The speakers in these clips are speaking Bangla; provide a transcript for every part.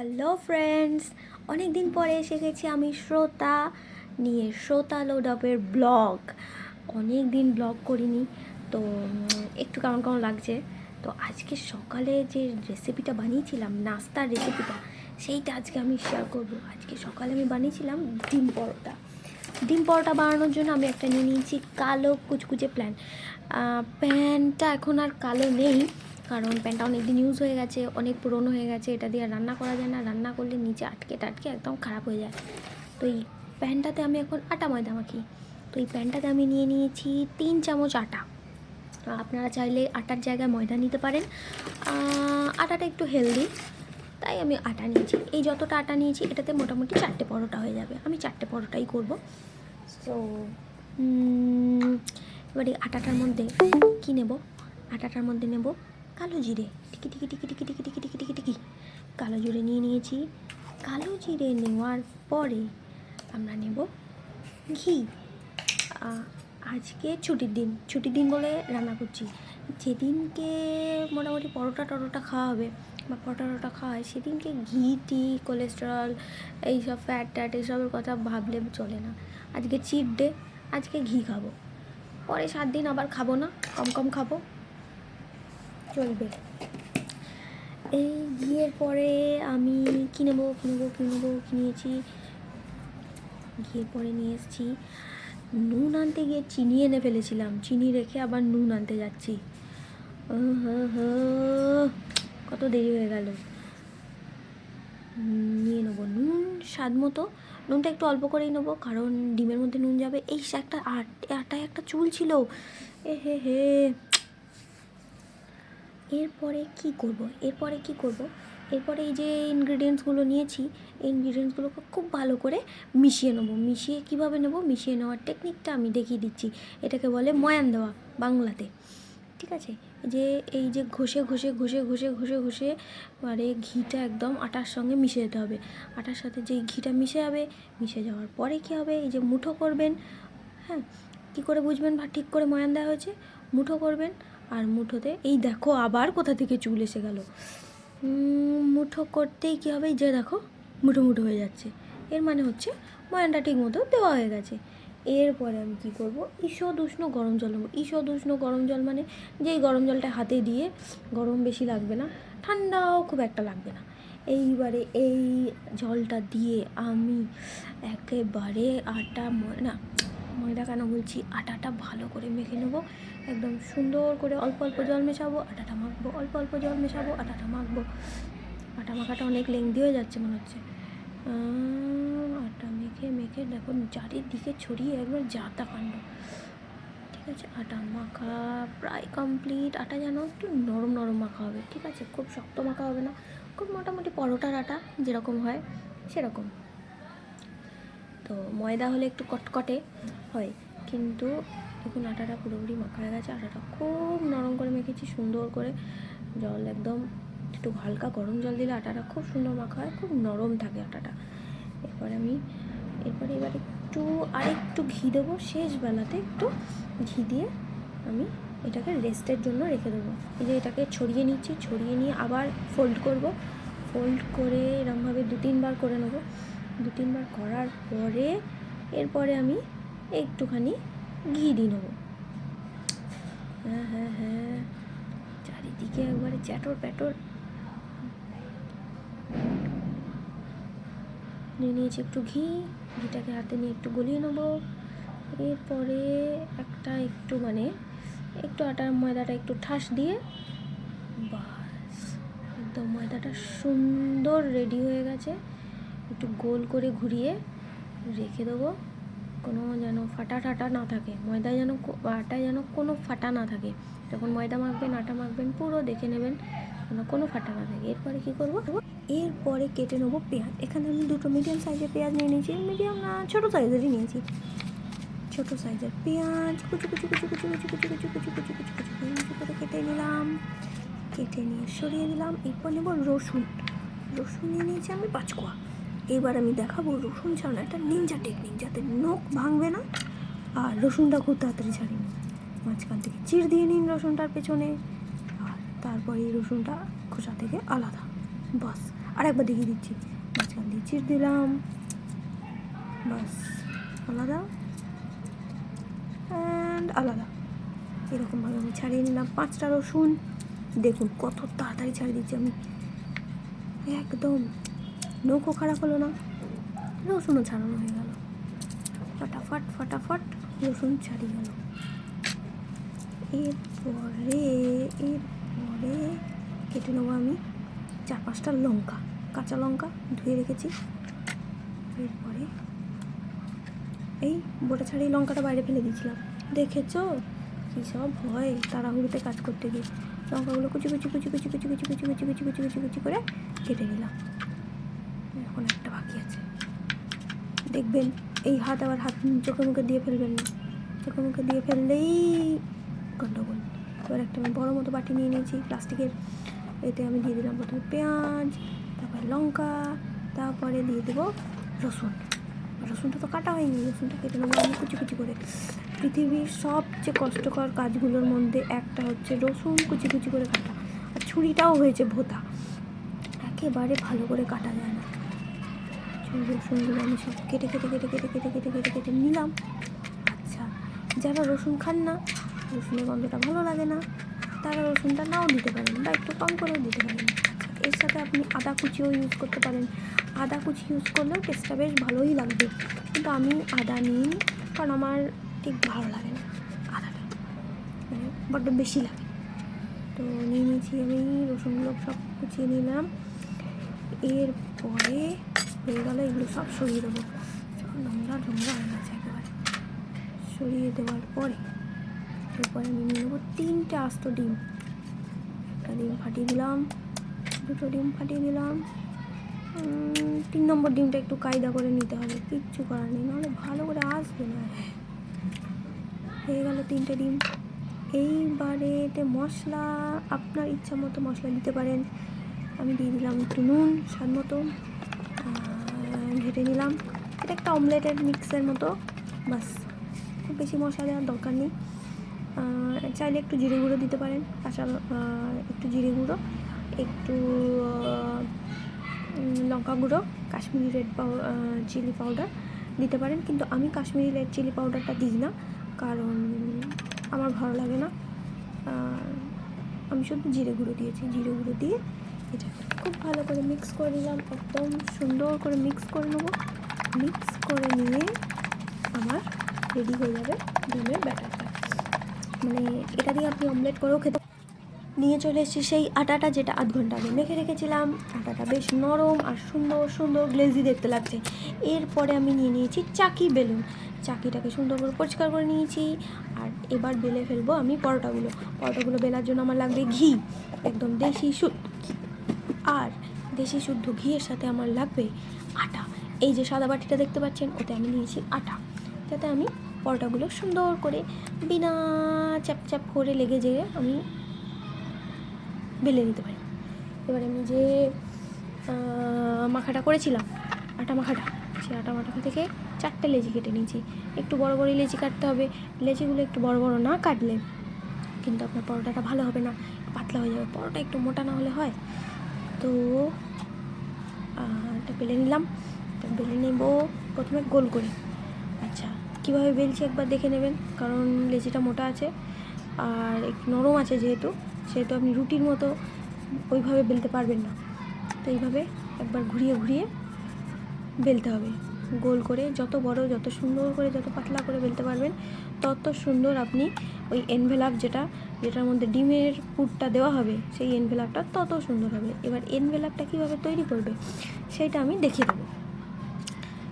হ্যালো ফ্রেন্ডস, অনেক দিন পরে এসে গেছি আমি শ্রোতা নিয়ে, শ্রোতা লোডাপের ব্লগ। অনেক দিন ব্লগ করিনি, তো একটু কেমন কেমন লাগছে। তো আজকে সকালে যে রেসিপিটা বানিয়েছিলাম, নাস্তার রেসিপিটা, সেইটা আজকে আমি শেয়ার করব। আজকে সকালে আমি বানিয়েছিলাম ডিম পরোটা। ডিম পরোটা বানানোর জন্য আমি একটা নিয়ে নিয়েছি কালো কুচকুচে প্যানটা এখন আর কালো নেই, কারণ প্যানটা অনেক দিন ইউজ হয়ে গেছে, অনেক পুরনো হয়ে গেছে। এটা দিয়ে রান্না করা যায় না, রান্না করলে নিচে আটকে টাটকে একদম খারাপ হয়ে যায়। তো এই প্যানটাতে আমি এখন আটা ময়দা মাখি। তো এই প্যানটাতে আমি নিয়ে নিয়েছি 3 চামচ আটা। আপনারা চাইলে আটার জায়গায় ময়দা নিতে পারেন, আটাটা একটু হেলদি, তাই আমি আটা নিয়েছি। এই যতটা আটা নিয়েছি এটাতে মোটামুটি 4টে পরোটা হয়ে যাবে। আমি 4টে পরোটাই করব। সো এবারে আটাটার মধ্যে কী নেব? আটাটার মধ্যে নেব কালো জিরে, টিকি টিকি টিকি টিকি টিকি টিকি টিকি টিকি টিকি কালো জিরে নিয়ে নিয়েছি। কালো জিরে নেওয়ার পরে আমরা নেব ঘি। আজকে ছুটির দিন বলে রান্না করছি। যেদিনকে মোটামুটি পরোটা টরোটা খাওয়া হবে বা পরোটা খাওয়া হয়, সেদিনকে ঘি টি কোলেস্টেরল এইসব ফ্যাট ট্যাট এইসবের কথা ভাবলে চলে না। আজকে চিট ডে, আজকে ঘি খাবো, পরে 7 দিন আবার খাবো না, কম কম খাবো, চলবে। এই ঘিয়ের পরে আমি কিনেছি। ঘিয়ের পরে নিয়ে এসেছি নুন আনতে গিয়ে চিনি এনে ফেলেছিলাম, চিনি রেখে আবার নুন আনতে যাচ্ছি। কত দেরি হয়ে গেল। নিয়ে নেবো নুন স্বাদ মতো। নুনটা একটু অল্প করেই নেবো, কারণ ডিমের মধ্যে নুন যাবে। এই একটা আটায় একটা চুল ছিল, হে। এরপরে কি করব? এরপরে এই যে ইনগ্রিডিয়েন্টসগুলো নিয়েছি, এই ইনগ্রিডিয়েন্টসগুলোকে খুব ভালো করে মিশিয়ে নেবো। কীভাবে নেবো, মিশিয়ে নেওয়ার টেকনিকটা আমি দেখিয়ে দিচ্ছি। এটাকে বলে ময়ান দেওয়া বাংলাতে, ঠিক আছে? এই যে ঘষে মানে ঘিটা একদম আটার সঙ্গে মিশে যেতে হবে। আটার সাথে যেই ঘিটা মিশে যাওয়ার পরে কী হবে, এই যে মুঠো করবেন। হ্যাঁ, কী করে বুঝবেন ঠিক করে ময়ান দেওয়া হয়েছে? মুঠো করবেন, আর মুঠোতে এই দেখো আবার কোথা থেকে চুল এসে গেল। মুঠো করতেই কী হবে, যে দেখো মুঠো হয়ে যাচ্ছে, এর মানে হচ্ছে ময়ানটা ঠিক মতো দেওয়া হয়ে গেছে। এরপরে আমি কী করব, ঈষৎ উষ্ণ গরম জল নেবো। ঈষৎ উষ্ণ গরম জল মানে যেই গরম জলটা হাতে দিয়ে, গরম বেশি লাগবে না, ঠান্ডাও খুব একটা লাগবে না। এইবারে এই জলটা দিয়ে আমি একেবারে ময়দা কেন বলছি, আটাটা ভালো করে মেখে নেবো। একদম সুন্দর করে অল্প অল্প জল মেশাবো, আটাটা মাখবো, অল্প অল্প জল মেশাবো, আটাটা মাখবো। আটা মাখাটা অনেক লেংদি হয়ে যাচ্ছে মনে হচ্ছে। আটা মেখে দেখুন চারিদিকে ছড়িয়ে একবার যাতা কাণ্ড। ঠিক আছে, আটা মাখা প্রায় কমপ্লিট। আটা যেন একটু নরম মাখা হবে, ঠিক আছে? খুব শক্ত মাখা হবে না, খুব মোটামুটি পরোটার আটা যেরকম হয় সেরকম। তো ময়দা হলে একটু কটকটে হয়, কিন্তু দেখুন আটাটা পুরোপুরি মাখা হয়ে গেছে। আটাটা খুব নরম করে মেখেছি, সুন্দর করে জল একদম একটু হালকা গরম জল দিলে আটাটা খুব সুন্দর মাখা হয়, খুব নরম থাকে আটাটা। এবারে আরেকটু ঘি দেবো, শেষ বেলাতে একটু ঘি দিয়ে আমি এটাকে রেস্টের জন্য রেখে দেবো। এই যে এটাকে ছড়িয়ে নিচ্ছি, ছড়িয়ে নিয়ে আবার ফোল্ড করে এরকমভাবে 2-3 বার করে নেবো। 2-3 বার করার পরে এরপরে আমি একটুখানি ঘি দিয়ে নেবো। হ্যাঁ, চারিদিকে একবারে চ্যাটর প্যাটর নিয়ে নিয়েছি একটু ঘিটাকে হাতে নিয়ে একটু গলিয়ে নেবো। এরপরে একটু আটার ময়দাটা একটু ঠাস দিয়ে, বাস একদম ময়দাটা সুন্দর রেডি হয়ে গেছে। একটু গোল করে ঘুরিয়ে রেখে দেবো, কোনো যেন ফাটা না থাকে, আটায় যেন কোনো ফাটা না থাকে। যখন ময়দা মাখবেন, আটা মাখবেন, পুরো দেখে নেবেন যেন কোনো ফাটা না থাকে। এরপরে কী করবো, এরপরে কেটে নেবো পেঁয়াজ। এখানে আমি 2টো মিডিয়াম সাইজের পেঁয়াজ নিয়ে নিয়েছি, মিডিয়াম না ছোটো সাইজেরই নিয়েছি। ছোটো সাইজের পেঁয়াজ কুচু করে কেটে নিলাম, কেটে নিয়ে সরিয়ে দিলাম। এরপর নেব রসুন নিয়ে নিয়েছি আমি 5 কোয়া। এবার আমি দেখাবো রসুন ছাড়ানো একটা নিনজা টেকনিক, যাতে নখ ভাঙবে না আর রসুনটা খুব তাড়াতাড়ি ছাড়িয়ে নিন। মাঝখান থেকে চিড় দিয়ে নিন রসুনটার পেছনে, আর তারপরে এই রসুনটা খোসা থেকে আলাদা, বাস। আর একবার দেখিয়ে দিচ্ছি, মাঝখান দিয়ে চিড় দিলাম, বাস আলাদা অ্যান্ড আলাদা। এরকমভাবে আমি ছাড়িয়ে নিলাম 5টা রসুন। দেখুন কত তাড়াতাড়ি ছাড়িয়ে দিচ্ছি আমি, একদম নৌকো খারাপ হলো না, রসুনও ছাড়ানো হয়ে গেল, ফটাফট ফটাফট রসুন ছাড়িয়ে গেল। এরপরে কেটে নেবো আমি 4-5টা লঙ্কা, কাঁচা লঙ্কা ধুয়ে রেখেছি। এরপরে এই বোটা ছাড়িয়ে লঙ্কাটা বাইরে ফেলে দিয়েছিলাম, দেখেছো কী সব হয় তাড়াহুড়োতে কাজ করতে গিয়ে। লঙ্কাগুলো কুচি কুচি কুচি কুচি কুচি কুচি কুচি কুচি কুচি কুচি কুচি কুচি করে কেটে নিলাম। এখন একটা বাকি আছে, দেখবেন এই হাত আবার হাত চোখে মুখে দিয়ে ফেলবেন না, চোখে মুখে দিয়ে ফেললেই গন্ডগোল। এবার একটা আমি বড়ো মতো বাটি নিয়ে নিয়েছি প্লাস্টিকের, এতে আমি দিয়ে দিলাম প্রথমে পেঁয়াজ, তারপরে লঙ্কা, তারপরে দিয়ে দেবো রসুন। রসুনটা তো কাটা হয়নি, রসুনটা কেটে নেবো আমি কুচি কুচি করে। পৃথিবীর সবচেয়ে কষ্টকর কাজগুলোর মধ্যে একটা হচ্ছে রসুন কুচি কুচি করে কাটা, আর ছুরিটাও হয়েছে ভোঁতা, একেবারে ভালো করে কাটা যায় না। রসুনগুলো আমি সব কেটে কেটে কেটে কেটে কেটে কেটে কেটে কেটে নিলাম। আচ্ছা, যারা রসুন খান না, রসুনের গন্ধটা ভালো লাগে না, তারা রসুনটা নাও দিতে পারেন বা একটু কম করেও দিতে পারেন। আচ্ছা, এর সাথে আপনি আদা কুচিও ইউজ করতে পারেন, আদা কুচি ইউজ করলেও টেস্টটা বেশ ভালোই লাগবে, কিন্তু আমি আদা নিই কারণ আমার ঠিক ভালো লাগে না আদাটা, মানে বড্ড বেশি লাগে। তো নিয়ে নিয়েছি আমি রসুনগুলো সব কুচিয়ে নিলাম। এরপরে হয়ে গেল, এগুলো সব সরিয়ে দেবো, নোংরা নোংরা হয়ে গেছে একেবারে। সরিয়ে দেওয়ার পরে এরপরে আমি নিয়ে নেবো 3টে আস্ত ডিম, একটা ডিম ফাটিয়ে দিলাম, 2টো ডিম ফাটিয়ে দিলাম। 3 নম্বর ডিমটা একটু কায়দা করে নিতে হবে, কিচ্ছু করার নেই, নাহলে ভালো করে আসবে না। হয়ে গেল 3টে ডিম। এইবারেতে মশলা আপনার ইচ্ছা মতো মশলা দিতে পারেন, আমি দিয়ে দিলাম একটু নুন স্বাদ মতো, ঘেটে নিলাম। এটা একটা অমলেটের মিক্সের মতো, বাস, খুব বেশি মশলা দেওয়ার দরকার নেই। চাইলে একটু জিরে গুঁড়ো দিতে পারেন, একটু জিরে গুঁড়ো, একটু লঙ্কা গুঁড়ো, কাশ্মীরি রেড চিলি পাউডার দিতে পারেন, কিন্তু আমি কাশ্মীরি রেড চিলি পাউডারটা দিই না, কারণ আমার ভালো লাগে না। আমি শুধু জিরে গুঁড়ো দিয়েছি, জিরে গুঁড়ো দিয়ে এটা খুব ভালো করে মিক্স করে নিলাম, একদম সুন্দর করে মিক্স করে নেবো। মিক্স করে নিয়ে আমার রেডি হয়ে যাবে ডিমের ব্যাটারটা, মানে এটা দিয়ে আপনি অমলেট করেও খেতে। নিয়ে চলে এসেছি সেই আটাটা যেটা আধ ঘন্টা আগে মেখে রেখেছিলাম, আটাটা বেশ নরম আর সুন্দর সুন্দর গ্লেজি দেখতে লাগছে। এরপরে আমি নিয়ে নিয়েছি চাকি বেলুন, চাকিটাকে সুন্দর করে পরিষ্কার করে নিয়েছি, আর এবার বেলে ফেলবো আমি পরোটাগুলো বেলার জন্য আমার লাগবে ঘি, একদম দেশি শুদ্ধ, আর দেশি শুদ্ধ ঘিয়ের সাথে আমার লাগবে আটা। এই যে সাদা বাটিটা দেখতে পাচ্ছেন, ওতে আমি নিয়েছি আটা, যাতে আমি পরোটাগুলো সুন্দর করে বিনা চ্যাপ চ্যাপ করে লেগে যেয়ে আমি বেলে নিতে পারি। এবার আমি যে মাখাটা করেছিলাম, আটা মাখাটা, সেই আটা মাখা থেকে 4টে লেচি কেটে নিয়েছি। একটু বড় বড় লেচি কাটতে হবে, লেচিগুলো একটু বড় বড় না কাটলে কিন্তু আপনার পরোটাটা ভালো হবে না, পাতলা হয়ে যাবে, পরোটা একটু মোটা না হলে হয়। তো এটা বেলে নিলাম, বেলে নেব প্রথমে গোল করে। আচ্ছা, কীভাবে বেলছি একবার দেখে নেবেন, কারণ লেচিটা মোটা আছে আর একটু নরম আছে, যেহেতু আপনি রুটির মতো ওইভাবে বেলতে পারবেন না। তো এইভাবে একবার ঘুরিয়ে ঘুরিয়ে বেলতে হবে, গোল করে, যত বড়, যত সুন্দর করে, যত পাতলা করে বেলতে পারবেন তত সুন্দর আপনি ওই এনভেলাপ যেটার মধ্যে ডিমের পুরটা দেওয়া হবে, সেই এনভেলাপটা তত সুন্দর হবে। এবার এনভেলাপটা কীভাবে তৈরি করবে সেইটা আমি দেখিয়ে দেবো।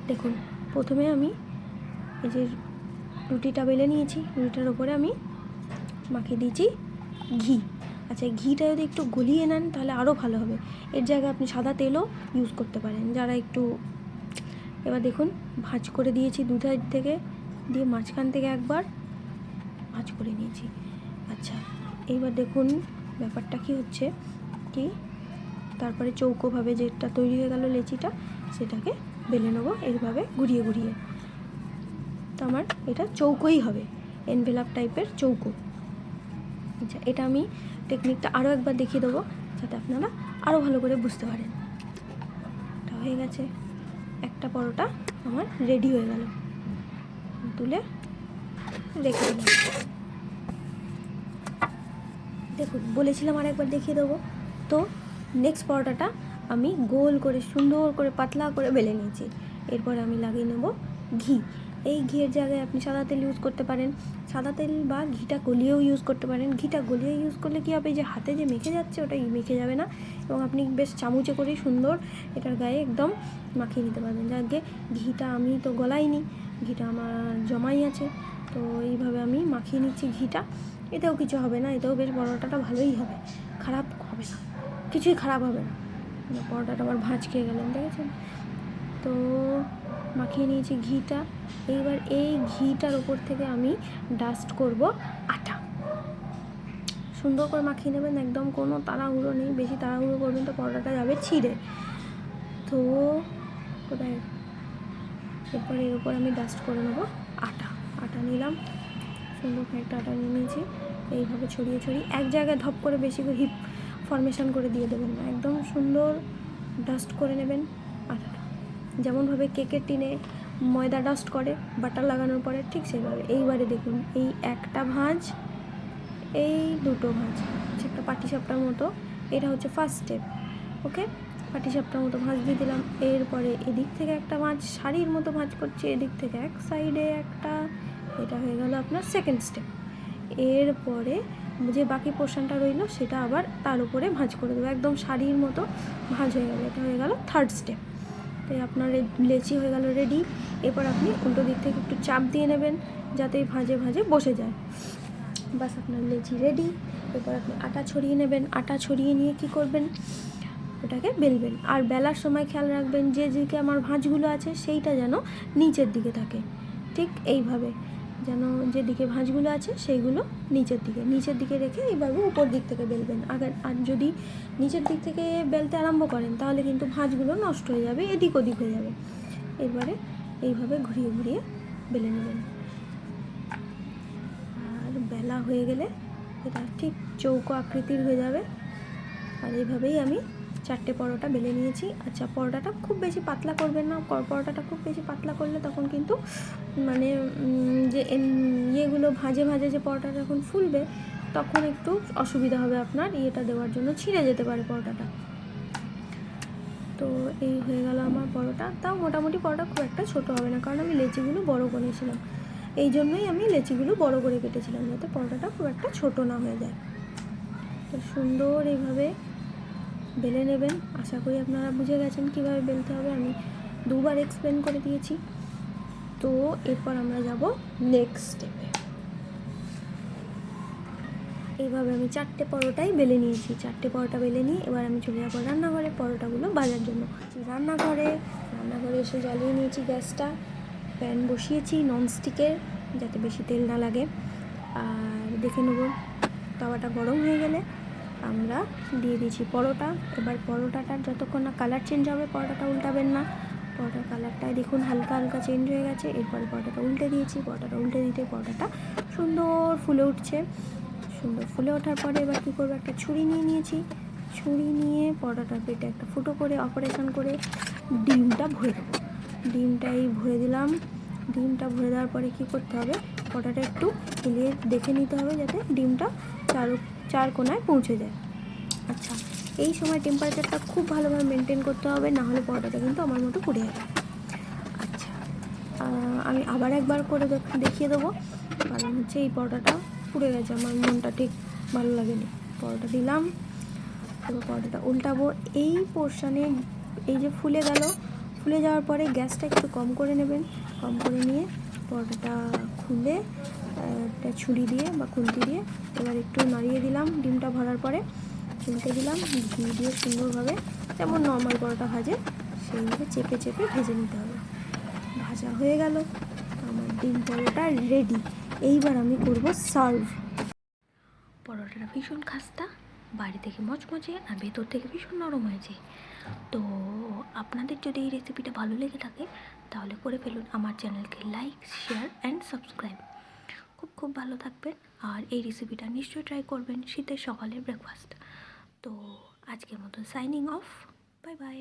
দেখুন, প্রথমে আমি এই যে রুটিটা বেলে নিয়েছি, রুটিটার ওপরে আমি মাখিয়ে দিয়েছি ঘি। আচ্ছা, ঘিটা যদি একটু গলিয়ে নেন তাহলে আরও ভালো হবে, এর জায়গায় আপনি সাদা তেলও ইউজ করতে পারেন যারা একটু। এবার দেখুন, ভাঁজ করে দিয়েছি দু সাইড থেকে, দিয়ে মাঝখান থেকে একবার ভাঁজ করে নিয়েছি। আচ্ছা, এইবার দেখুন ব্যাপারটা কি হচ্ছে, কি তারপরে চৌকোভাবে যেটা তৈরি হয়ে গেল লেচিটা, সেটাকে বেলে নেবো এইভাবে ঘুরিয়ে ঘুরিয়ে। তো আমার এটা চৌকোই হবে, এনভেলাপ টাইপের চৌকো। আচ্ছা, এটা আমি টেকনিকটা আরও একবার দেখিয়ে দেবো যাতে আপনারা আরও ভালো করে বুঝতে পারেন। হয়ে গেছে, একটা পরোটা আমার রেডি হয়ে গেল। তুলে রেখে দিলাম। দেখুন, বলেছিলাম আরেকবার দেখিয়ে দেবো। তো নেক্সট পরোটাটা আমি গোল করে সুন্দর করে পাতলা করে বেলে নিয়েছি। এরপরে আমি লাগিয়ে নেব ঘি। এই ঘিয়ের জায়গায় আপনি সাদা তেল ইউজ করতে পারেন, সাদা তেল বা ঘিটা গলিয়েও ইউজ করতে পারেন। ঘিটা গলিয়ে ইউজ করলে কী হবে, যে হাতে যে মেখে যাচ্ছে ওটা মেখে যাবে না, এবং আপনি বেশ চামচে করেই সুন্দর এটার গায়ে একদম মাখিয়ে নিতে পারবেন। যাকে ঘিটা আমি তো গলাইনি, ঘিটা আমার জমাই আছে, তো এইভাবে আমি মাখিয়ে নিচ্ছি ঘিটা। এতেও কিছু হবে না, এতেও বেশ পরোটাটা ভালোই হবে, খারাপ হবে না, কিছুই খারাপ হবে না। পরোটাটা আবার ভাঁজ খেয়ে গেলেন, দেখেছেন তো। মাখিয়ে নিয়েছি ঘিটা। এইবার এই ঘিটার ওপর থেকে আমি ডাস্ট করব আটা। সুন্দর করে মাখিয়ে নেবেন, একদম কোনো তাড়াহুড়ো নেই, বেশি তাড়াহুড়ো করবেন তো পরোটাটা যাবে ছিঁড়ে। তো কোথায়, এরপর এর উপর আমি ডাস্ট করে নেবো আটা নিলাম, সুন্দর একটা আটা নিয়ে নিয়েছি। এইভাবে ছড়িয়ে ছড়িয়ে এক জায়গায় ধপ করে বেশি করে হিপ ফরমেশন করে দিয়ে দেবেন না, একদম সুন্দর ডাস্ট করে নেবেন আটাটা। যেমনভাবে কেকের টিনে ময়দা ডাস্ট করে বাটার লাগানোর পরে, ঠিক সেভাবে। এইবারে দেখুন, এই একটা ভাঁজ, এই দুটো ভাঁজ, একটা পাটিসাপটার মতো, এটা হচ্ছে ফার্স্ট স্টেপ। ওকে, পাটিসাপটার মতো ভাঁজ দিয়ে দিলাম। এরপরে এদিক থেকে একটা ভাঁজ শাড়ির মতো ভাঁজ করছি, এদিক থেকে এক সাইডে একটা, এটা হয়ে গেল আপনার সেকেন্ড স্টেপ। এরপরে যে বাকি পোর্শনটা রইলো সেটা আবার তার উপরে ভাঁজ করে দেবো, একদম শাড়ির মতো ভাঁজ হয়ে গেল। এটা হয়ে গেল থার্ড স্টেপ। তো আপনার লেচি হয়ে গেল রেডি। এরপর আপনি উল্টো দিক থেকে একটু চাপ দিয়ে নেবেন যাতে ভাঁজে ভাঁজে বসে যায়, বাস আপনার লেচি রেডি। এরপর আপনি আটা ছড়িয়ে নেবেন, আটা ছড়িয়ে নিয়ে কি করবেন, ওটাকে বেলবেন। আর বেলার সময় খেয়াল রাখবেন যে দিকে আমার ভাঁজগুলো আছে সেইটা যেন নিচের দিকে থাকে, ঠিক এইভাবে, যেন যেদিকে ভাঁজগুলো আছে সেইগুলো নিচের দিকে রেখে এইভাবে উপর দিক থেকে বেলবেন। আর যদি নিচের দিক থেকে বেলতে আরম্ভ করেন তাহলে কিন্তু ভাঁজগুলো নষ্ট হয়ে যাবে, এদিক ওদিক হয়ে যাবে। এবারে এইভাবে ঘুরিয়ে ঘুরিয়ে বেলে নেবেন। আর বেলা হয়ে গেলে এটা ঠিক চৌকো আকৃতির হয়ে যাবে। আর এইভাবেই আমি 4টে পরোটা বেলে নিয়েছি। আচ্ছা, পরোটাটা খুব বেশি পাতলা করবেন না, পরোটাটা খুব বেশি পাতলা করলে তখন কিন্তু মানে যে ইয়েগুলো ভাঁজে ভাঁজে যে পরোটাটা যখন ফুলবে তখন একটু অসুবিধা হবে আপনার ইয়েটা দেওয়ার জন্য, ছিঁড়ে যেতে পারে পরোটাটা। তো এই হয়ে গেল আমার পরোটা। তাও মোটামুটি পরোটা খুব একটা ছোটো হবে না, কারণ আমি লেচিগুলো বড়ো করেছিলাম, এই জন্যই আমি লেচিগুলো বড়ো করে কেটেছিলাম, যাতে পরোটাটা খুব একটা ছোটো না হয়ে যায়। তো সুন্দর এইভাবে বেলে নেবেন। আশা করি আপনারা বুঝে গেছেন কীভাবে বেলতে হবে, আমি দুবার এক্সপ্লেন করে দিয়েছি। তো এরপর আমরা যাব নেক্সট স্টেপে। এইভাবে আমি 4টে পরোটাই বেলে নিয়েছি। 4টে পরোটা বেলে নিয়ে এবার আমি চলে যাবো রান্নাঘরে পরোটাগুলো ভাজার জন্য। রান্নাঘরে এসে জ্বালিয়ে নিয়েছি গ্যাসটা, প্যান বসিয়েছি ননস্টিকের, যাতে বেশি তেল না লাগে। আর দেখে নেব তাওয়াটা গরম হয়ে গেলে আমরা দিয়ে দিয়েছি পরোটা। এবার পরোটাটার যতক্ষণ না কালার চেঞ্জ হবে পরোটাটা উল্টাবেন না। পরোটার কালারটায় দেখুন হালকা হালকা চেঞ্জ হয়ে গেছে। এরপরে পরোটাটা উল্টে দিয়েছি, পরোটাটা উল্টে দিতে পরোটাটা সুন্দর ফুলে উঠছে। সুন্দর ফুলে ওঠার পরে এবার কী করবো, একটা ছুরি নিয়ে নিয়েছি, ছুরি নিয়ে পরোটাটার পেটে একটা ফুটো করে অপারেশন করে ডিমটা ভরে দেবো। ডিমটাই ভরে দিলাম। ডিমটা ভরে দেওয়ার পরে কী করতে হবে, পরোটাটা একটু হিলিয়ে দেখে নিতে হবে যাতে ডিমটা চার কোনায় পৌঁছে যায়। আচ্ছা, এই সময় টেম্পারেচারটা খুব ভালোভাবে মেনটেন করতে হবে, নাহলে পরোটাটা কিন্তু আমার মতো পুড়ে যাবে। আচ্ছা, আমি আবার একবার করে দেখিয়ে দেবো, কারণ হচ্ছে এই পরোটাটা পুড়ে গেছে, আমার মনটা ঠিক ভালো লাগেনি। পরোটা দিলাম, এবার পরোটাটা উল্টাবো। এই পোর্শানে এই যে ফুলে গেল, ফুলে যাওয়ার পরে গ্যাসটা একটু কম করে নেবেন, কম করে নিয়ে পরোটাটা খুলে একটা ছুরি দিয়ে বা খুন্তি দিয়ে এবার একটু নাড়িয়ে দিলাম। ডিমটা ভরার পরে উল্টে দিলাম, ঘি দিয়ে সুন্দরভাবে যেমন নর্মাল পরোটা ভাজে সেইভাবে চেপে চেপে ভেজে নিতে হবে। ভাজা হয়ে গেল আমার ডিম পরোটা রেডি। এইবার আমি করব সার্ভ। পরোটাটা ভীষণ খাস্তা, বাইরে থেকে মচমচে আর ভেতর থেকে ভীষণ নরম হয়েছে। তো আপনাদের যদি এই রেসিপিটা ভালো লেগে থাকে তাহলে করে ফেলুন। আমার চ্যানেলকে লাইক, শেয়ার অ্যান্ড সাবস্ক্রাইব। খুব খুব ভালো থাকবেন, আর এই রেসিপিটা নিশ্চয়ই ট্রাই করবেন শীতের সকালের ব্রেকফাস্ট। তো আজকের মতো সাইনিং অফ, বাই বাই।